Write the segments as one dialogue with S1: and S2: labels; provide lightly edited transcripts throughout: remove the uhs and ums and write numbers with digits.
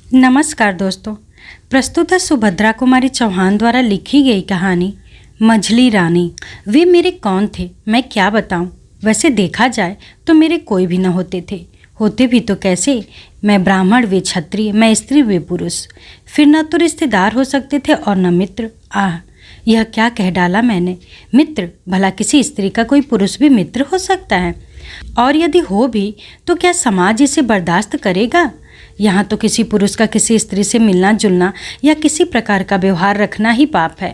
S1: नमस्कार दोस्तों। प्रस्तुत है सुभद्रा कुमारी चौहान द्वारा लिखी गई कहानी मझली रानी। वे मेरे कौन थे मैं क्या बताऊं। वैसे देखा जाए तो मेरे कोई भी न होते भी तो कैसे। मैं ब्राह्मण वे क्षत्रिय, मैं स्त्री वे पुरुष। फिर न तो रिश्तेदार हो सकते थे और न मित्र। आह, यह क्या कह डाला मैंने। मित्र, भला किसी स्त्री का कोई पुरुष भी मित्र हो सकता है? और यदि हो भी तो क्या समाज इसे बर्दाश्त करेगा? यहाँ तो किसी पुरुष का किसी स्त्री से मिलना जुलना या किसी प्रकार का व्यवहार रखना ही पाप है।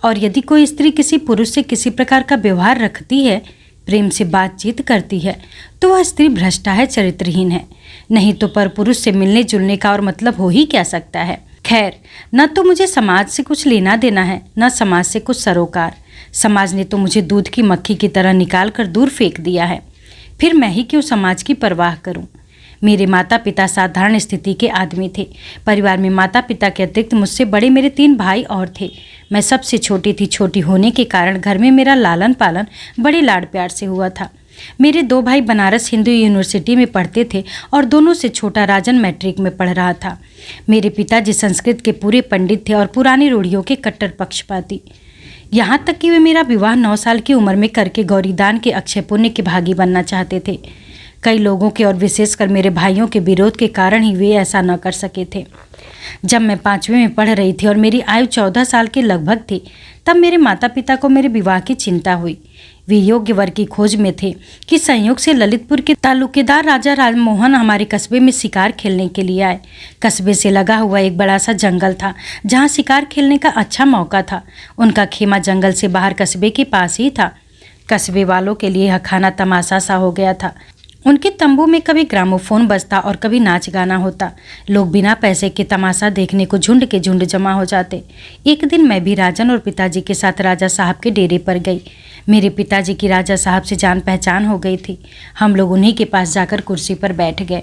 S1: और यदि कोई स्त्री किसी पुरुष से किसी प्रकार का व्यवहार रखती है, प्रेम से बातचीत करती है, तो वह स्त्री भ्रष्टा है, चरित्रहीन है। नहीं तो पर पुरुष से मिलने जुलने का और मतलब हो ही क्या सकता है। खैर, न तो मुझे समाज से कुछ लेना देना है, न समाज से कुछ सरोकार। समाज ने तो मुझे दूध की मक्खी की तरह निकाल कर दूर फेंक दिया है। फिर मैं ही क्यों समाज की परवाह करूं। मेरे माता पिता साधारण स्थिति के आदमी थे। परिवार में माता पिता के अतिरिक्त मुझसे बड़े मेरे 3 भाई और थे। मैं सबसे छोटी थी। छोटी होने के कारण घर में मेरा लालन पालन बड़े लाड़ प्यार से हुआ था। मेरे 2 भाई बनारस हिंदू यूनिवर्सिटी में पढ़ते थे और दोनों से छोटा राजन मैट्रिक में पढ़ रहा था। मेरे पिताजी संस्कृत के पूरे पंडित थे और पुरानी रूढ़ियों के कट्टर पक्षपाती। यहाँ तक कि वे मेरा विवाह 9 साल की उम्र में करके गौरीदान के अक्षय पुण्य के भागी बनना चाहते थे। कई लोगों के और विशेषकर मेरे भाइयों के विरोध के कारण ही वे ऐसा न कर सके थे। जब मैं 5वीं में पढ़ रही थी और मेरी आयु 14 साल के लगभग थी, तब मेरे माता पिता को मेरे विवाह की चिंता हुई। वे योग्य वर की खोज में थे कि संयोग से ललितपुर के तालुकेदार राजा राममोहन हमारे कस्बे में शिकार खेलने के लिए आए। कस्बे से लगा हुआ एक बड़ा सा जंगल था जहाँ शिकार खेलने का अच्छा मौका था। उनका खेमा जंगल से बाहर कस्बे के पास ही था। कस्बे वालों के लिए यह खाना तमाशा सा हो गया था। उनके तंबू में कभी ग्रामोफोन बजता और कभी नाच गाना होता। लोग बिना पैसे के तमाशा देखने को झुंड के झुंड जमा हो जाते। एक दिन मैं भी राजन और पिताजी के साथ राजा साहब के डेरे पर गई। मेरे पिताजी की राजा साहब से जान पहचान हो गई थी। हम लोग उन्हीं के पास जाकर कुर्सी पर बैठ गए।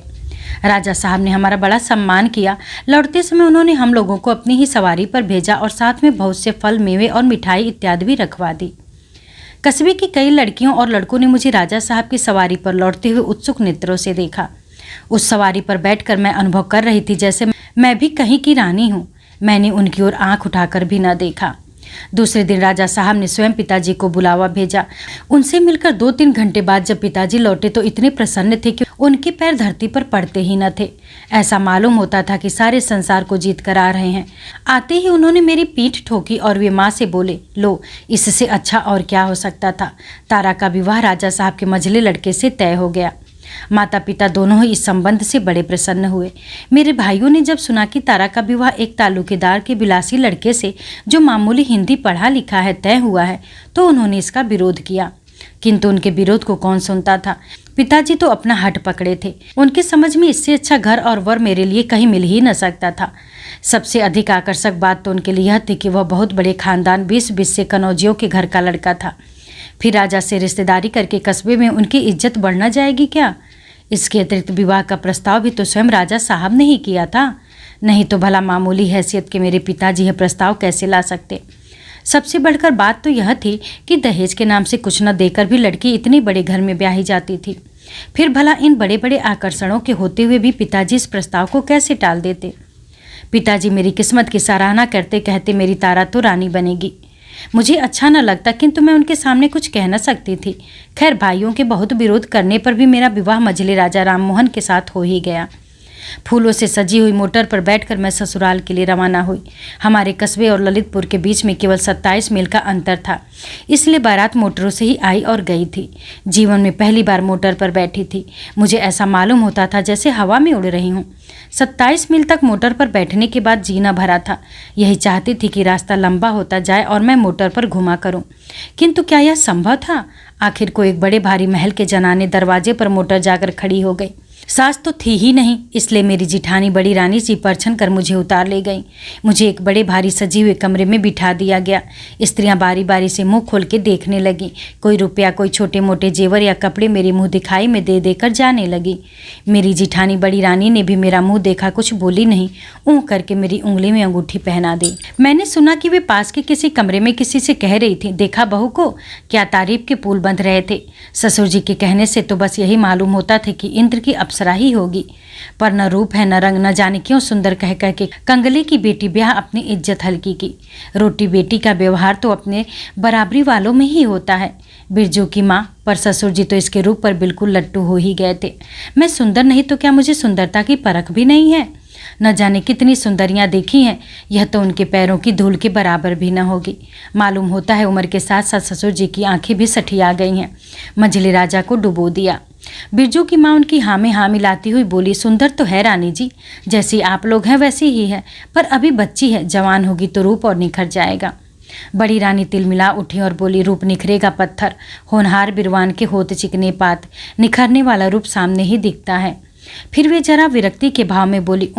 S1: राजा साहब ने हमारा बड़ा सम्मान किया। लौटते समय उन्होंने हम लोगों को अपनी ही सवारी पर भेजा और साथ में बहुत से फल, मेवे और मिठाई इत्यादि भी रखवा दी। कस्बे की कई लड़कियों और लड़कों ने मुझे राजा साहब की सवारी पर लौटते हुए उत्सुक नेत्रों से देखा। उस सवारी पर बैठकर मैं अनुभव कर रही थी जैसे मैं भी कहीं की रानी हूँ। मैंने उनकी ओर आंख उठाकर भी न देखा। दूसरे दिन राजा साहब ने स्वयं पिताजी को बुलावा भेजा। उनसे मिलकर 2-3 घंटे बाद जब पिताजी लौटे तो इतने प्रसन्न थे कि उनके पैर धरती पर पड़ते ही न थे। ऐसा मालूम होता था कि सारे संसार को जीत कर आ रहे हैं। आते ही उन्होंने मेरी पीठ ठोकी और वे माँ से बोले, लो, इससे अच्छा और क्या हो सकता था। तारा का विवाह राजा साहब के मझले लड़के से तय हो गया। माता पिता दोनों ही इस संबंध से बड़े प्रसन्न हुए। मेरे भाइयों ने जब सुना कि तारा का विवाह एक तालुकेदार के विलासी लड़के से जो मामूली हिंदी पढ़ा लिखा है तय हुआ है, तो उन्होंने इसका विरोध किया। किंतु उनके विरोध को कौन सुनता था। पिताजी तो अपना हठ पकड़े थे। उनके समझ में इससे अच्छा घर और वर मेरे लिए कहीं मिल ही न सकता था। सबसे अधिक आकर्षक बात तो उनके लिए यह थी कि वह बहुत बड़े खानदान 20 से कनौजियों के घर का लड़का था। फिर राजा से रिश्तेदारी करके कस्बे में उनकी इज्जत बढ़ न जाएगी क्या? इसके अतिरिक्त विवाह का प्रस्ताव भी तो स्वयं राजा साहब ने ही किया था। नहीं तो भला मामूली हैसियत के मेरे पिताजी यह प्रस्ताव कैसे ला सकते। सबसे बढ़कर बात तो यह थी कि दहेज के नाम से कुछ न देकर भी लड़की इतने बड़े घर में ब्याही जाती थी। फिर भला इन बड़े बड़े आकर्षणों के होते हुए भी पिताजी इस प्रस्ताव को कैसे टाल देते। पिताजी मेरी किस्मत की सराहना करते कहते, मेरी तारा तो रानी बनेगी। मुझे अच्छा न लगता, किंतु मैं उनके सामने कुछ कह न सकती थी। खैर, भाइयों के बहुत विरोध करने पर भी मेरा विवाह मझले राजा राममोहन के साथ हो ही गया। फूलों से सजी हुई मोटर पर बैठकर मैं ससुराल के लिए रवाना हुई। हमारे कस्बे और ललितपुर के बीच में केवल 27 मील का अंतर था, इसलिए बारात मोटरों से ही आई और गई थी। जीवन में पहली बार मोटर पर बैठी थी। मुझे ऐसा मालूम होता था जैसे हवा में उड़ रही हूँ। 27 मील तक मोटर पर बैठने के बाद जीना भरा था। यही चाहती थी कि रास्ता लंबा होता जाए और मैं मोटर पर घुमा करूं। किंतु क्या यह संभव था? आखिर को एक बड़े भारी महल के जनाने दरवाजे पर मोटर जाकर खड़ी हो गई। सास तो थी ही नहीं, इसलिए मेरी जिठानी बड़ी रानी सी परछन कर मुझे उतार ले गई। मुझे एक बड़े भारी सजी हुए कमरे में बिठा दिया गया। स्त्रियां बारी बारी से मुंह खोल के देखने लगी। कोई रुपया, कोई छोटे मोटे जेवर या कपड़े मेरे मुंह दिखाई में दे देकर जाने लगी। मेरी जिठानी बड़ी रानी ने भी मेरा मुंह देखा, कुछ बोली नहीं। ऊँ करके मेरी उंगली में अंगूठी पहना दी। मैंने सुना कि वे पास के किसी कमरे में किसी से कह रही थी, देखा बहू को, क्या तारीफ के पुल बंध रहे थे। ससुर जी के कहने से तो बस यही मालूम होता था कि इंद्र की अप्सरा ही होगी, पर न रूप है न रंग, न जाने क्यों सुंदर कह कह के कंगले की बेटी ब्याह अपनी इज्जत हल्की की। रोटी बेटी का व्यवहार तो अपने बराबरी वालों में ही होता है। बिरजू की माँ पर ससुर जी तो इसके रूप पर बिल्कुल लट्टू हो ही गए थे। मैं सुंदर नहीं तो क्या मुझे सुंदरता की परख भी नहीं है? न जाने कितनी सुंदरियां देखी हैं, यह तो उनके पैरों की धूल के बराबर भी न होगी। मालूम होता है उम्र के साथ साथ ससुर जी की आंखें भी सठिया गई हैं। मंझले राजा को डुबो दिया। बिरजू की माँ उनकी हाँ में हाँ मिलाती हुई बोली, सुंदर तो है रानी जी, जैसी आप लोग हैं वैसी ही है, पर अभी बच्ची है, जवान होगी तो रूप और निखर जाएगा। बड़ी रानी तिलमिला उठी और बोली, रूप निखरेगा पत्थर, होनहार बिरवान के होत चिकने पात, निखरने वाला रूप सामने ही दिखता है। फिर वे जरा विरक्ति के भाव में बोली,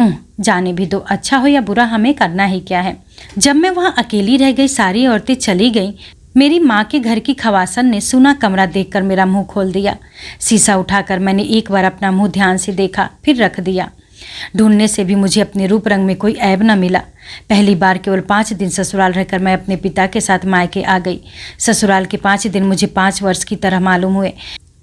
S1: जाने भी दो, अच्छा हो या बुरा हमें करना ही क्या है। जब मैं वहाँ अकेली रह गई, सारी औरतें चली गईं, मेरी माँ के घर की खवासन ने सूना कमरा देखकर मेरा मुंह खोल दिया। शीशा उठाकर मैंने एक बार अपना मुंह ध्यान से देखा, फिर रख दिया। ढूंढने से भी मुझे अपने रूप रंग में कोई ऐब न मिला। पहली बार केवल 5 दिन ससुराल रहकर मैं अपने पिता के साथ मायके आ गई। ससुराल के 5 दिन मुझे 5 वर्ष की तरह मालूम हुए।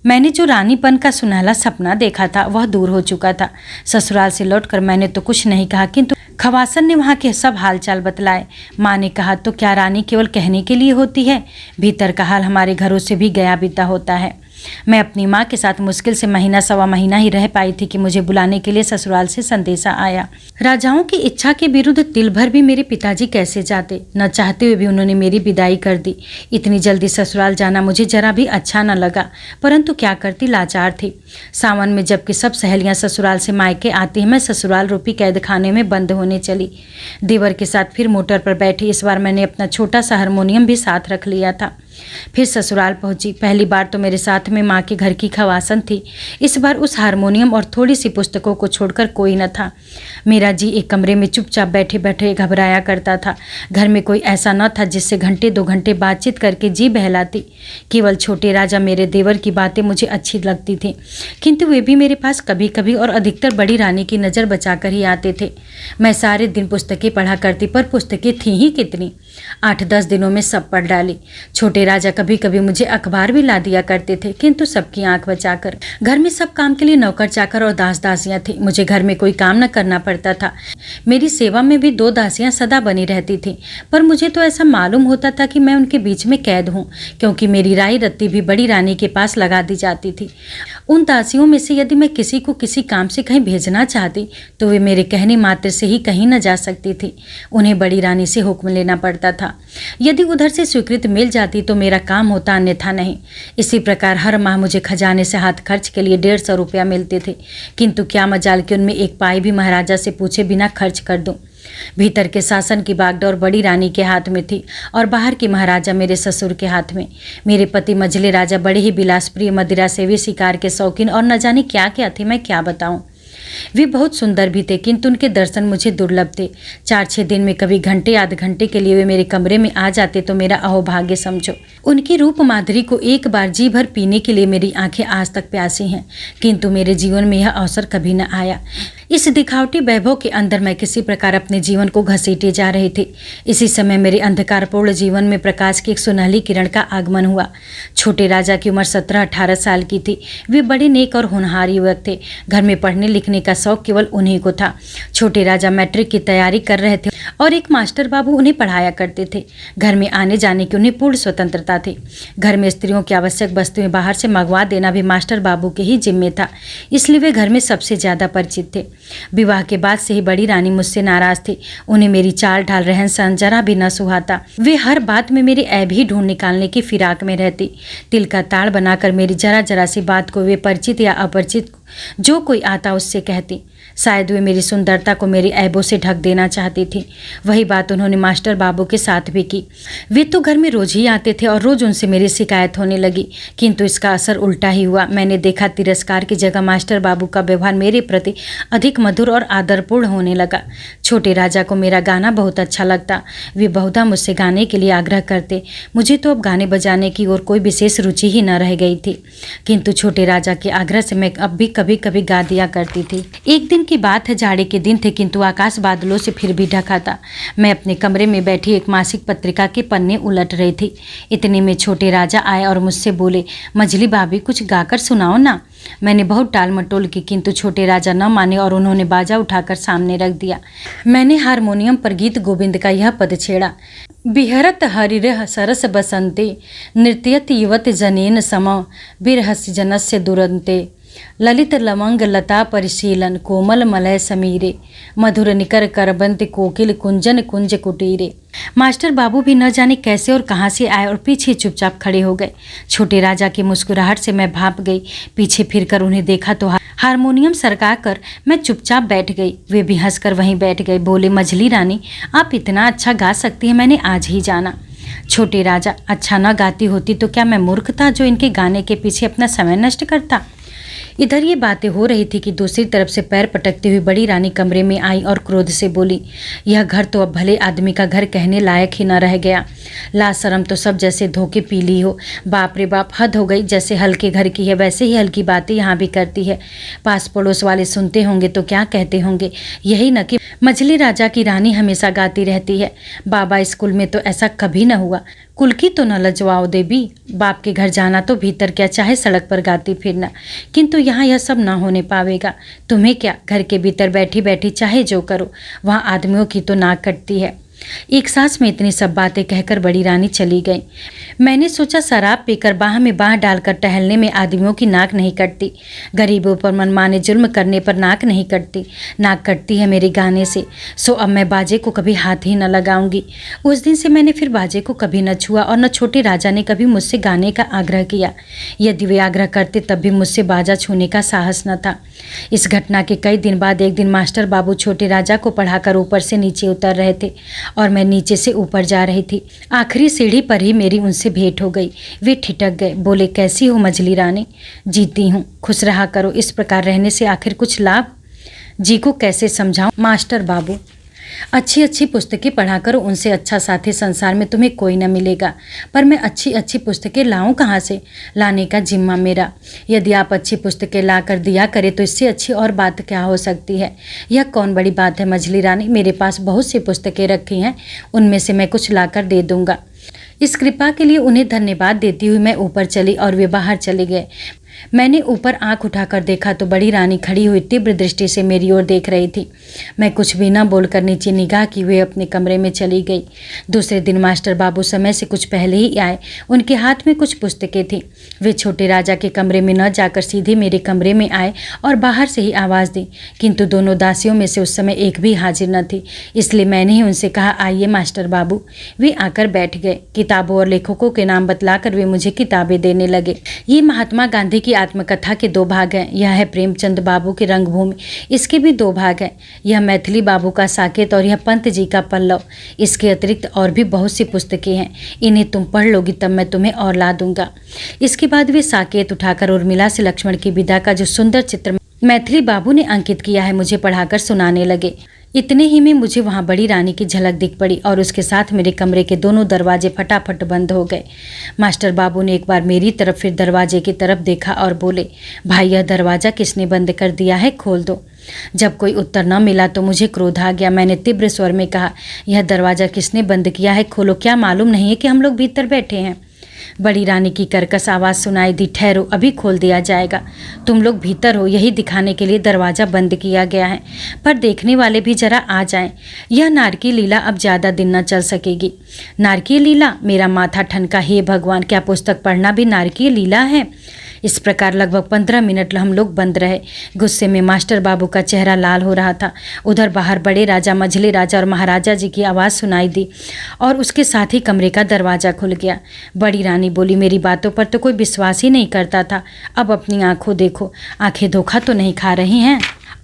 S1: मैंने जो रानीपन का सुनहला सपना देखा था वह दूर हो चुका था। ससुराल से लौटकर मैंने तो कुछ नहीं कहा, किंतु खवासन ने वहाँ के सब हालचाल बतलाए। माँ ने कहा, तो क्या रानी केवल कहने के लिए होती है? भीतर का हाल हमारे घरों से भी गया बीता होता है। मैं अपनी माँ के साथ मुश्किल से महीना सवा महीना ही रह पाई थी कि मुझे बुलाने के लिए ससुराल से संदेशा आया। राजाओं की इच्छा के विरुद्ध तिल भर भी मेरे पिताजी कैसे जाते? न चाहते हुए भी उन्होंने मेरी विदाई कर दी। इतनी जल्दी ससुराल जाना मुझे जरा भी अच्छा न लगा, परंतु क्या करती, लाचार थी। सावन में जबकि सब सहेलियां ससुराल से मायके आती हैं, मैं ससुराल रूपी कैद खाने में बंद होने चली। देवर के साथ फिर मोटर पर बैठी। इस बार मैंने अपना छोटा सा हारमोनियम भी साथ रख लिया था। फिर ससुराल पहुंची। पहली बार तो मेरे साथ में माँ के घर की खवासन थी। इस बार उस हारमोनियम और थोड़ी सी पुस्तकों को छोड़कर कोई न था। मेरा जी एक कमरे में चुपचाप बैठे बैठे घबराया करता था। घर में कोई ऐसा न था जिससे घंटे 2 घंटे बातचीत करके जी बहलाती। केवल छोटे राजा मेरे देवर की बातें मुझे अच्छी लगती थी, किंतु वे भी मेरे पास कभी कभी और अधिकतर बड़ी रानी की नज़र बचाकर ही आते थे। मैं सारे दिन पुस्तकें पढ़ा करती, पर पुस्तकें थीं ही कितनी। 8-10 दिनों में सब पढ़ डाली। छोटे राजा कभी कभी मुझे अखबार भी ला दिया करते थे, किंतु सबकी आंख बचाकर। घर में सब काम के लिए नौकर चाकर और दास दासियां थी। मुझे घर में कोई काम न करना पड़ता था। मेरी सेवा में भी 2 दासियां सदा बनी रहती थीं, पर मुझे तो ऐसा मालूम होता था कि मैं उनके बीच में कैद हूँ, क्योंकि मेरी राई रत्ती भी बड़ी रानी के पास लगा दी जाती थी। उन दासियों में से यदि मैं किसी को किसी काम से कहीं भेजना चाहती तो वे मेरे कहने मात्र से ही कहीं न जा सकती थी। उन्हें बड़ी रानी से हुक्म लेना पड़ता था। यदि उधर से स्वीकृति मिल जाती तो मेरा काम होता, अन्यथा नहीं। इसी प्रकार हर माह मुझे खजाने से हाथ खर्च के लिए 150 रुपया मिलते थे, किंतु क्या मजाल कि उनमें एक पाई भी महाराजा से पूछे बिना खर्च कर दूं। भीतर के शासन की बागडोर बड़ी रानी के हाथ में थी और बाहर की महाराजा मेरे ससुर के हाथ में। मेरे पति मंझले राजा बड़े ही विलासप्रिय, मदिरा सेवी, शिकार के शौकीन और न जाने क्या क्या थे, मैं क्या बताऊं। वे बहुत सुंदर भी थे, किंतु उनके दर्शन मुझे दुर्लभ थे। 4-6 दिन में कभी घंटे आध घंटे के लिए वे मेरे कमरे में आ जाते तो मेरा अहोभाग्य समझो। उनकी रूप माधुरी को एक बार जी भर पीने के लिए मेरी आंखें आज तक प्यासी हैं, किंतु मेरे जीवन में यह अवसर कभी न आया। इस दिखावटी वैभव के अंदर मैं किसी प्रकार अपने जीवन को घसीटे जा रही थी। इसी समय मेरे अंधकारपूर्ण जीवन में प्रकाश की एक सुनहली किरण का आगमन हुआ। छोटे राजा की उम्र 17-18 साल की थी। वे बड़े नेक और होनहार युवक थे। घर में पढ़ने लिखने का शौक केवल उन्हीं को था। छोटे राजा मैट्रिक की तैयारी कर रहे थे और एक मास्टर बाबू उन्हें पढ़ाया करते थे। घर में आने जाने की उन्हें पूर्ण स्वतंत्रता थी। घर में स्त्रियों की आवश्यक वस्तुएं बाहर से मंगवा देना भी मास्टर बाबू के ही जिम्मे था, इसलिए वे घर में सबसे ज़्यादा परिचित थे। विवाह के बाद से ही बड़ी रानी मुझसे नाराज थी। उन्हें मेरी चाल ढाल रहन सहन जरा भी न सुहाता। वे हर बात में मेरे ऐब ही ढूंढ निकालने की फिराक में रहती। तिल का ताड़ बनाकर मेरी जरा जरा सी बात को वे परिचित या अपरिचित जो कोई आता उससे कहती। शायद वे मेरी सुंदरता को मेरे ऐबों से ढक देना चाहती थी। वही बात उन्होंने मास्टर बाबू के साथ भी की। वे तो घर में रोज ही आते थे और रोज उनसे मेरी शिकायत होने लगी, किंतु इसका असर उल्टा ही हुआ। मैंने देखा तिरस्कार की जगह मास्टर बाबू का व्यवहार मेरे प्रति अधिक मधुर और आदरपूर्ण होने लगा। छोटे राजा को मेरा गाना बहुत अच्छा लगता। वे बहुधा मुझसे गाने के लिए आग्रह करते। मुझे तो अब गाने बजाने की ओर कोई विशेष रुचि ही न रह गई थी, किंतु छोटे राजा के आग्रह से मैं अब भी कभी कभी गा दिया करती थी। एक दिन दिन की बात है, जाड़े के दिन थे, किंतु आकाश बादलों से फिर भी ढका था। मैं अपने कमरे में बैठी एक मासिक पत्रिका के पन्ने उलट रही थी। इतने में छोटे राजा आए और मुझसे बोले, मझली भाभी कुछ गाकर सुनाओ ना। मैंने बहुत टाल मटोल की, किंतु छोटे राजा न माने और उन्होंने बाजा उठाकर सामने रख दिया। मैंने हारमोनियम पर गीत गोविंद का यह पद छेड़ा, बिहरत हरिरह सरस बसंते नृत्यत युवत जनेन सम बिरहस्य जनस्य दुरंते ललित लवंग लता परिशीलन कोमल मलय समीरे मधुर निकर करबंत कोकिल कुंजन कुंज कुटीरे। मास्टर बाबू भी न जाने कैसे और कहाँ से आए और पीछे चुपचाप खड़े हो गए। छोटे राजा की मुस्कुराहट से मैं भाप गई। पीछे फिरकर उन्हें देखा तो हारमोनियम सरका कर मैं चुपचाप बैठ गई। वे भी हंसकर वहीं बैठ गए। बोले, मझली रानी आप इतना अच्छा गा सकती हैं, मैंने आज ही जाना। छोटे राजा, अच्छा न गाती होती तो क्या मैं मूर्ख था जो इनके गाने के पीछे अपना समय नष्ट करता। इधर ये बातें हो रही थी कि दूसरी तरफ से पैर पटकती हुई बड़ी रानी कमरे में आई और क्रोध से बोली, यह घर तो अब भले आदमी का घर कहने लायक ही न रह गया। लाज शर्म तो सब जैसे धोखे पी ली हो। बाप रे बाप, हद हो गई। जैसे हल्के घर की है वैसे ही हल्की बातें यहाँ भी करती है। पास पड़ोस वाले सुनते होंगे तो क्या कहते होंगे। यही न कि मझली राजा की रानी हमेशा गाती रहती है। बाबा स्कूल में तो ऐसा कभी न हुआ। कुल की तो न लजवाओ देवी। बाप के घर जाना तो भीतर क्या, चाहे सड़क पर गाती फिरना, किंतु यहाँ यह सब ना होने पावेगा। तुम्हें क्या, घर के भीतर बैठी बैठी चाहे जो करो, वहाँ आदमियों की तो नाक कटती है। एक सांस में इतनी सब बातें कहकर बड़ी रानी चली गई। मैंने सोचा शराब पीकर बाह में बाह डालकर टहलने में आदमियों की नाक नहीं कटती, गरीबों पर मनमाने जुल्म करने पर नाक नहीं कटती, नाक कटती है मेरे गाने से। सो अब मैं बाजे को कभी हाथ ही न लगाऊंगी। उस दिन से मैंने फिर बाजे को कभी न छुआ और न छोटे राजा ने कभी मुझसे गाने का आग्रह किया। यदि वे आग्रह करते तब भी मुझसे बाजा छूने का साहस न था। इस घटना के कई दिन बाद एक दिन मास्टर बाबू छोटे राजा को पढ़ाकर ऊपर से नीचे उतर रहे थे और मैं नीचे से ऊपर जा रही थी। आखिरी सीढ़ी पर ही मेरी उनसे भेंट हो गई। वे ठिठक गए। बोले, कैसी हो मझली रानी? जीती हूँ, खुश रहा करो। इस प्रकार रहने से आखिर कुछ लाभ? जी को कैसे समझाऊं मास्टर बाबू? अच्छी अच्छी पुस्तकें पढ़ा करो, उनसे अच्छा साथी संसार में तुम्हें कोई न मिलेगा। पर मैं अच्छी अच्छी पुस्तकें लाऊं कहाँ से? लाने का जिम्मा मेरा। यदि आप अच्छी पुस्तकें ला कर दिया करें तो इससे अच्छी और बात क्या हो सकती है। यह कौन बड़ी बात है मझली रानी, मेरे पास बहुत सी पुस्तकें रखी हैं, उनमें से मैं कुछ ला कर दे दूँगा। इस कृपा के लिए उन्हें धन्यवाद देती हुई मैं ऊपर चली और वे बाहर चले गए। मैंने ऊपर आंख उठाकर देखा तो बड़ी रानी खड़ी हुई तीव्र दृष्टि से मेरी ओर देख रही थी। मैं कुछ भी न बोलकर नीचे निगाह की हुए अपने कमरे में चली गई। दूसरे दिन मास्टर बाबू समय से कुछ पहले ही आए। उनके हाथ में कुछ पुस्तकें थीं। वे छोटे राजा के कमरे में न जाकर सीधे मेरे कमरे में आए और बाहर से ही आवाज़ दी, किंतु दोनों दासियों में से उस समय एक भी हाजिर न थी। इसलिए मैंने ही उनसे कहा, आइए मास्टर बाबू। वे आकर बैठ गए। किताबों और लेखकों के नाम बतलाकर वे मुझे किताबें देने लगे। ये महात्मा गांधी की आत्मकथा के 2 भाग हैं। यह है प्रेमचंद बाबू की रंगभूमि, इसके भी 2 भाग हैं। यह मैथिली बाबू का साकेत और यह पंत जी का पल्लव। इसके अतिरिक्त और भी बहुत सी पुस्तकें हैं। इन्हें तुम पढ़ लोगी तब मैं तुम्हें और ला दूंगा। इसके बाद वे साकेत उठाकर उर्मिला से लक्ष्मण की विदा का जो सुंदर चित्र मैथिली बाबू ने अंकित किया है मुझे पढ़ाकर सुनाने लगे। इतने ही में मुझे वहाँ बड़ी रानी की झलक दिख पड़ी और उसके साथ मेरे कमरे के दोनों दरवाजे फटाफट बंद हो गए। मास्टर बाबू ने एक बार मेरी तरफ फिर दरवाजे की तरफ देखा और बोले, भाई यह दरवाज़ा किसने बंद कर दिया है, खोल दो। जब कोई उत्तर न मिला तो मुझे क्रोध आ गया। मैंने तीव्र स्वर में कहा, यह दरवाज़ा किसने बंद किया है, खोलो। क्या मालूम नहीं है कि हम लोग भीतर बैठे हैं? बड़ी रानी की कर्कश आवाज़ सुनाई दी, ठहरो, अभी खोल दिया जाएगा। तुम लोग भीतर हो यही दिखाने के लिए दरवाज़ा बंद किया गया है, पर देखने वाले भी जरा आ जाएं। यह नारकी लीला अब ज़्यादा दिन न चल सकेगी। नारकीय लीला? मेरा माथा ठनका। हे भगवान, क्या पुस्तक पढ़ना भी नारकीय लीला है? इस प्रकार लगभग 15 मिनट हम लोग बंद रहे। गुस्से में मास्टर बाबू का चेहरा लाल हो रहा था। उधर बाहर बड़े राजा, मझले राजा और महाराजा जी की आवाज़ सुनाई दी और उसके साथ ही कमरे का दरवाज़ा खुल गया। बड़ी रानी बोली, मेरी बातों पर तो कोई विश्वास ही नहीं करता था, अब अपनी आंखों देखो, आंखें धोखा तो नहीं खा रही हैं।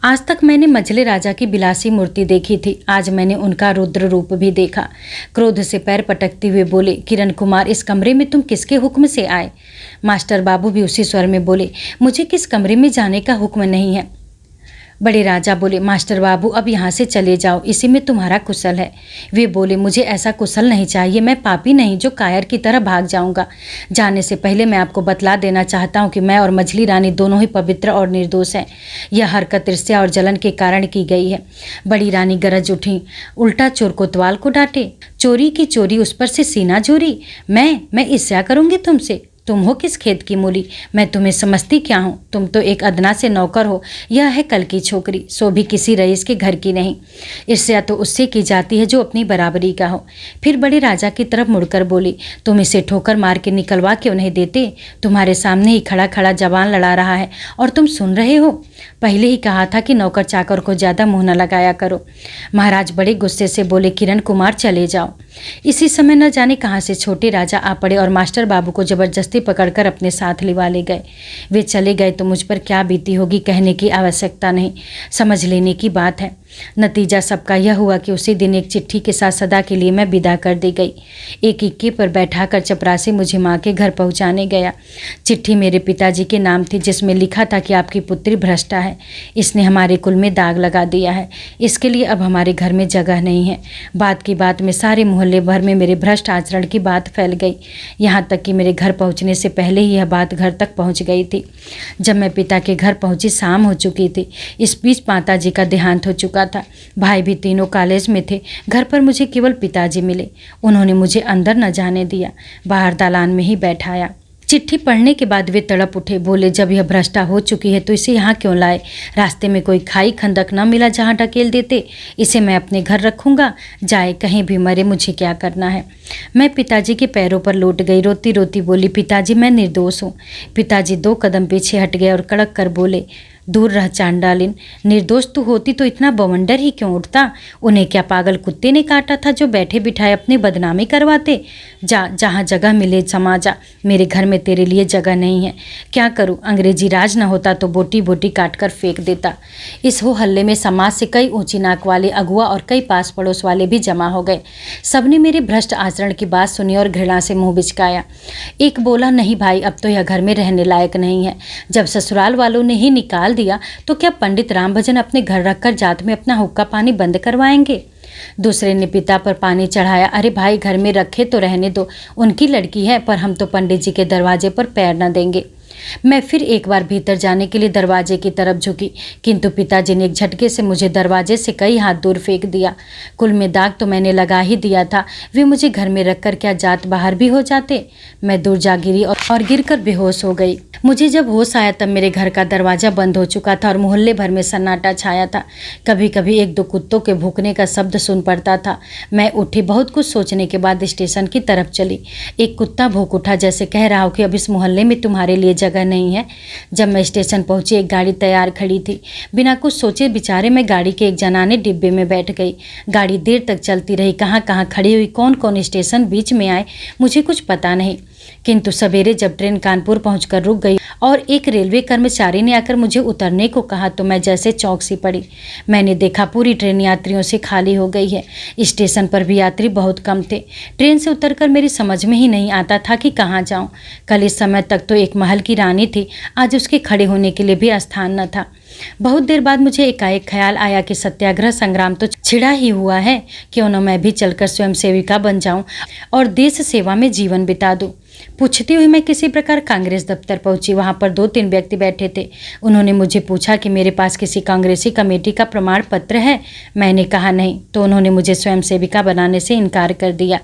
S1: आज तक मैंने मझले राजा की बिलासी मूर्ति देखी थी, आज मैंने उनका रुद्र रूप भी देखा। क्रोध से पैर पटकते हुए बोले, किरण कुमार, इस कमरे में तुम किसके हुक्म से आए? मास्टर बाबू भी उसी स्वर में बोले, मुझे किस कमरे में जाने का हुक्म नहीं है। बड़े राजा बोले, मास्टर बाबू अब यहाँ से चले जाओ, इसी में तुम्हारा कुशल है। वे बोले, मुझे ऐसा कुशल नहीं चाहिए, मैं पापी नहीं जो कायर की तरह भाग जाऊंगा। जाने से पहले मैं आपको बतला देना चाहता हूँ कि मैं और मछली रानी दोनों ही पवित्र और निर्दोष हैं। यह हरकत ईर्ष्या और जलन के कारण की गई है। बड़ी रानी गरज उठी, उल्टा चोर कोतवाल को डांटे, चोरी की चोरी उस पर से सीना चोरी। मैं ईर्ष्या करूंगी तुमसे? तुम हो किस खेत की मूली, मैं तुम्हें समझती क्या हूँ? तुम तो एक अदना से नौकर हो, यह है कल की छोकरी, सो भी किसी रईस के घर की नहीं। ईर्ष्या तो उससे की जाती है जो अपनी बराबरी का हो। फिर बड़े राजा की तरफ मुड़कर बोली, तुम इसे ठोकर मार के निकलवा क्यों नहीं देते? तुम्हारे सामने ही खड़ा खड़ा जवान लड़ा रहा है और तुम सुन रहे हो। पहले ही कहा था कि नौकर चाकर को ज़्यादा मुँह न लगाया करो। महाराज बड़े गुस्से से बोले, किरण कुमार चले जाओ। इसी समय न जाने कहाँ से छोटे राजा आ पड़े और मास्टर बाबू को जबरदस्ती पकड़कर अपने साथ लिवा ले गए। वे चले गए तो मुझ पर क्या बीती होगी कहने की आवश्यकता नहीं, समझ लेने की बात है। नतीजा सबका यह हुआ कि उसी दिन एक चिट्ठी के साथ सदा के लिए मैं विदा कर दी गई। एक इक्के पर बैठाकर चपरासी मुझे माँ के घर पहुँचाने गया। चिट्ठी मेरे पिताजी के नाम थी, जिसमें लिखा था कि आपकी पुत्री भ्रष्टा है, इसने हमारे कुल में दाग लगा दिया है, इसके लिए अब हमारे घर में जगह नहीं है। बात की बात में सारे मोहल्ले भर में मेरे भ्रष्ट आचरण की बात फैल गई। यहाँ तक कि मेरे घर पहुँचने से पहले ही यह बात घर तक पहुँच गई थी। जब मैं पिता के घर पहुँची शाम हो चुकी थी। इस बीच माताजी का देहांत हो चुका था। भाई भी तीनों कॉलेज में थे। घर पर मुझे केवल पिताजी मिले। उन्होंने मुझे अंदर न जाने दिया, बाहर दालान में ही बैठाया। चिट्ठी पढ़ने के बाद वे तड़प उठे, बोले, जब यह भ्रष्टा हो चुकी है तो इसे यहाँ क्यों लाए? रास्ते में कोई खाई खंदक न मिला जहाँ ढकेल देते। इसे मैं अपने घर रखूँगा, जाए कहीं भी मरे, मुझे क्या करना है। मैं पिताजी के पैरों पर लौट गई, रोती रोती बोली, पिताजी मैं निर्दोष हूँ। पिताजी 2 कदम पीछे हट गए और कड़क कर बोले, दूर रह चांडालिन, निर्दोष तू होती तो इतना बवंडर ही क्यों उठता? उन्हें क्या पागल कुत्ते ने काटा था जो बैठे बिठाए अपनी बदनामी करवाते? जा, जहाँ जगह मिले समा जा, मेरे घर में तेरे लिए जगह नहीं है। क्या करूँ, अंग्रेजी राज न होता तो बोटी बोटी काट कर फेंक देता। इस हो हल्ले में समाज से कई ऊंची नाक वाले अगुआ और कई पास पड़ोस वाले भी जमा हो गए। सबने मेरे भ्रष्ट आचरण की बात सुनी और घृणा से मुँह बिचकाया। एक बोला, नहीं भाई, अब तो यह घर में रहने लायक नहीं है। जब ससुराल वालों ने ही निकाल दिया तो क्या पंडित राम भजन अपने घर रखकर जात में अपना हुक्का पानी बंद करवाएंगे? दूसरे ने पिता पर पानी चढ़ाया, अरे भाई, घर में रखे तो रहने दो, उनकी लड़की है, पर हम तो पंडित जी के दरवाजे पर पैर न देंगे। मैं फिर एक बार भीतर जाने के लिए दरवाजे की तरफ झुकी, किंतु पिताजी ने एक झटके से मुझे दरवाजे से कई हाथ दूर फेंक दिया। कुल में दाग तो मैंने लगा ही दिया था, वे मुझे घर में रखकर क्या जात बाहर भी हो जाते। मैं दूर जा गिरी और गिरकर बेहोश हो गई। मुझे जब होश आया तब मेरे घर का दरवाज़ा बंद हो चुका था और मोहल्ले भर में सन्नाटा छाया था। कभी कभी 1-2 कुत्तों के भूकने का शब्द सुन पड़ता था। मैं उठी, बहुत कुछ सोचने के बाद स्टेशन की तरफ चली। एक कुत्ता भौंक उठा, जैसे कह रहा हो कि अब इस मोहल्ले में तुम्हारे लिए जगह नहीं है। जब मैं स्टेशन पहुंची, एक गाड़ी तैयार खड़ी थी। बिना कुछ सोचे विचारे मैं गाड़ी के एक जनाने डिब्बे में बैठ गई। गाड़ी देर तक चलती रही, कहाँ कहाँ खड़ी हुई, कौन कौन स्टेशन बीच में आए, मुझे कुछ पता नहीं। किंतु सवेरे जब ट्रेन कानपुर पहुंचकर रुक गई और एक रेलवे कर्मचारी ने आकर मुझे उतरने को कहा तो मैं जैसे चौंक सी पड़ी। मैंने देखा पूरी ट्रेन यात्रियों से खाली हो गई है। स्टेशन पर भी यात्री बहुत कम थे। ट्रेन से उतरकर मेरी समझ में ही नहीं आता था कि कहाँ जाऊं। कल इस समय तक तो एक महल की रानी थी, आज उसके खड़े होने के लिए भी स्थान न था। बहुत देर बाद मुझे एकाएक ख्याल आया कि सत्याग्रह संग्राम तो छिड़ा ही हुआ है, क्यों न मैं भी चलकर स्वयं सेविका बन जाऊं और देश सेवा में जीवन बिता दूं। पूछती हुई मैं किसी प्रकार कांग्रेस दफ्तर पहुंची। वहां पर 2-3 व्यक्ति बैठे थे। उन्होंने मुझे पूछा कि मेरे पास किसी कांग्रेसी कमेटी का प्रमाण पत्र है। मैंने कहा नहीं, तो उन्होंने मुझे स्वयं सेविका बनाने से इनकार कर दिया।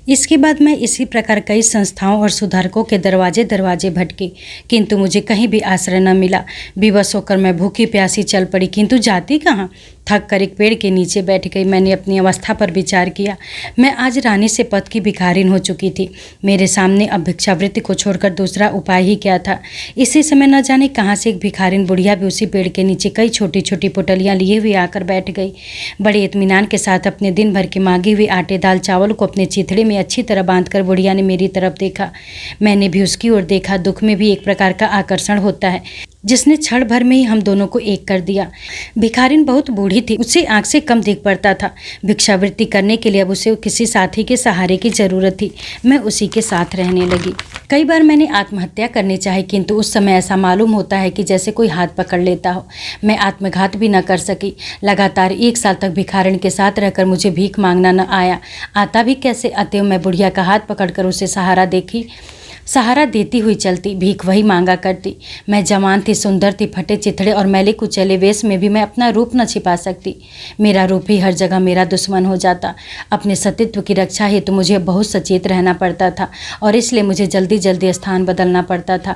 S1: इसके बाद मैं इसी प्रकार कई संस्थाओं और सुधारकों के दरवाजे दरवाजे भटकी, किंतु मुझे कहीं भी आश्रय न मिला। विवश होकर मैं भूखी प्यासी चल पड़ी, किंतु जाती कहाँ। थक कर एक पेड़ के नीचे बैठ गई। मैंने अपनी अवस्था पर विचार किया। मैं आज रानी से पद की भिखारिन हो चुकी थी। मेरे सामने अब भिक्षावृत्ति को छोड़कर दूसरा उपाय ही क्या था। इसी समय न जाने कहाँ से एक भिखारिन बुढ़िया भी उसी पेड़ के नीचे कई छोटी छोटी पोटलियाँ लिए हुए आकर बैठ गई। बड़े इत्मीनान के साथ अपने दिन भर की मांगी हुई आटे दाल चावल को अपने चिथड़े में अच्छी तरह बांधकर बुढ़िया ने मेरी तरफ देखा। मैंने भी उसकी ओर देखा। दुख में भी एक प्रकार का आकर्षण होता है। जिसने क्षण भर में ही हम दोनों को एक कर दिया। भिखारिन बहुत बूढ़ी थी, उसे आंख से कम दिख पड़ता था। भिक्षावृत्ति करने के लिए अब उसे किसी साथी के सहारे की जरूरत थी। मैं उसी के साथ रहने लगी। कई बार मैंने आत्महत्या करनी चाही, किंतु उस समय ऐसा मालूम होता है कि जैसे कोई हाथ पकड़ लेता हो। मैं आत्मघात भी न कर सकी। लगातार 1 साल तक भिखारिन के साथ रहकर मुझे भीख मांगना न आया। आता भी कैसे, अतएव मैं बुढ़िया का हाथ पकड़कर उसे सहारा देती हुई चलती, भीख वही मांगा करती। मैं जवान थी, सुंदर थी, फटे चिथड़े और मैले कुचले वेश में भी मैं अपना रूप न छिपा सकती। मेरा रूप ही हर जगह मेरा दुश्मन हो जाता। अपने सतीत्व की रक्षा हेतु तो मुझे बहुत सचेत रहना पड़ता था और इसलिए मुझे जल्दी जल्दी स्थान बदलना पड़ता था।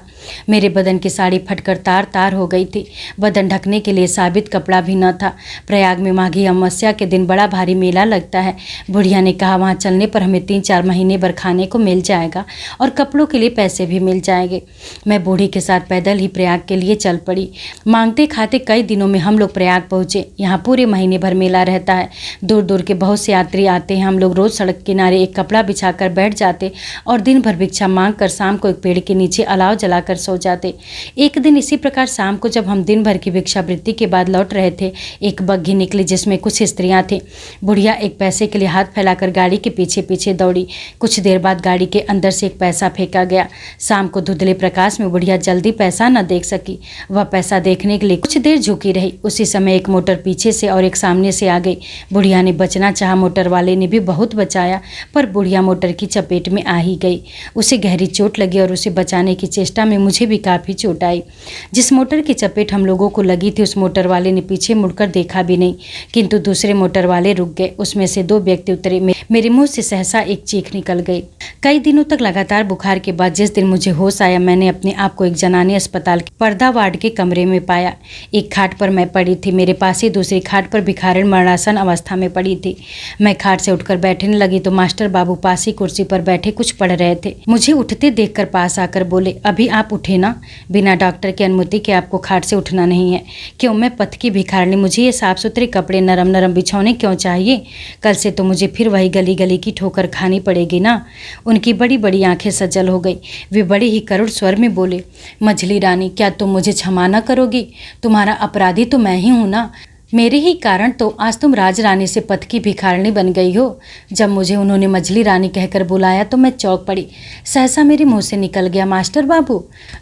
S1: मेरे बदन की साड़ी फटकर तार तार हो गई थी। बदन ढकने के लिए साबित कपड़ा भी न था। प्रयाग में माघी अमावस्या के दिन बड़ा भारी मेला लगता है। बुढ़िया ने कहा वहाँ चलने पर हमें 3-4 महीने भर खाने को मिल जाएगा और कपड़ों के लिए पैसे भी मिल जाएंगे। मैं बूढ़ी के साथ पैदल ही प्रयाग के लिए चल पड़ी। मांगते खाते कई दिनों में हम लोग प्रयाग पहुँचे। यहाँ पूरे महीने भर मेला रहता है। दूर दूर के बहुत से यात्री आते हैं। हम लोग रोज़ सड़क किनारे एक कपड़ा बिछाकर बैठ जाते और दिन भर भिक्षा मांग कर शाम को एक पेड़ के नीचे अलाव जलाकर सो जाते। एक दिन इसी प्रकार शाम को जब हम दिन भर की भिक्षावृत्ति के बाद लौट रहे थे, एक बग्घी निकली जिसमें कुछ स्त्रियाँ थीं। बुढ़िया एक पैसे के लिए हाथ फैलाकर गाड़ी के पीछे पीछे दौड़ी। कुछ देर बाद गाड़ी के अंदर से एक पैसा फेंका गया। शाम को धुंधले प्रकाश में बुढ़िया जल्दी पैसा न देख सकी। वह पैसा देखने के लिए कुछ देर झुकी रही। उसी समय एक मोटर पीछे से और एक सामने से आ गई। बुढ़िया ने बचना चाहा, मोटर वाले ने भी बहुत बचाया, पर बुढ़िया मोटर की चपेट में आ ही गई। उसे गहरी चोट लगी और उसे बचाने की चेष्टा में मुझे भी काफ़ी चोट आई। जिस मोटर की चपेट हम लोगों को लगी थी, उस मोटर वाले ने पीछे मुड़कर देखा भी नहीं, किंतु दूसरे मोटर वाले रुक गए। उसमें से 2 व्यक्ति उतरे। मेरे मुंह से सहसा एक चीख निकल गई। कई दिनों तक लगातार बुखार के बाद जिस दिन मुझे होश आया, मैंने अपने आप को एक जनानी अस्पताल के पर्दा वार्ड के कमरे में पाया। एक खाट पर मैं पड़ी थी। मेरे पास ही दूसरी खाट पर भिखारिन मरणासन अवस्था में पड़ी थी। मैं खाट से उठकर बैठने लगी तो मास्टर बाबू पास ही कुर्सी पर बैठे कुछ पढ़ रहे थे। मुझे उठते देखकर पास आकर बोले, अभी आप उठे ना? बिना डॉक्टर की अनुमति के आपको खाट से उठना नहीं है। क्यों? मैं पथ की भिखारिनी, मुझे ये साफ सुथरे कपड़े नरम नरम बिछौने क्यों चाहिए? कल से तो मुझे फिर वही गली गली की ठोकर खानी पड़ेगी ना। उनकी बड़ी बड़ी आंखें सजल हो गई। वे बड़े ही करुण स्वर में बोले, मझली रानी, क्या तुम मुझे क्षमा न करोगी? तुम्हारा अपराधी तो मैं ही हूँ ना। मेरे ही कारण तो आज तुम राज रानी से पथ की भिखारिणी बन गई हो। जब मुझे उन्होंने मझली रानी कहकर बुलाया तो मैं चौंक पड़ी। सहसा मेरे मुंह से निकल गया, मास्टर बाबू।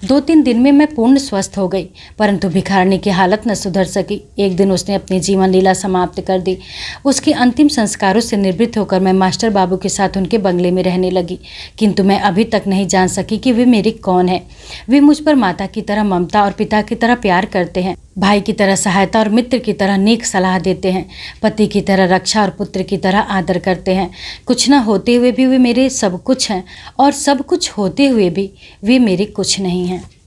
S1: 2-3 दिन में मैं पूर्ण स्वस्थ हो गई, परंतु भिखारिणी की हालत न सुधर सकी। एक दिन उसने अपनी जीवन लीला समाप्त कर दी। उसके अंतिम संस्कारों से निवृत्त होकर मैं मास्टर बाबू के साथ उनके बंगले में रहने लगी, किंतु मैं अभी तक नहीं जान सकी कि वे मेरी कौन है। वे मुझ पर माता की तरह ममता और पिता की तरह प्यार करते हैं, भाई की तरह सहायता और मित्र की तरह नेक सलाह देते हैं, पति की तरह रक्षा और पुत्र की तरह आदर करते हैं। कुछ न होते हुए भी वे मेरे सब कुछ हैं और सब कुछ होते हुए भी वे मेरे कुछ नहीं हैं।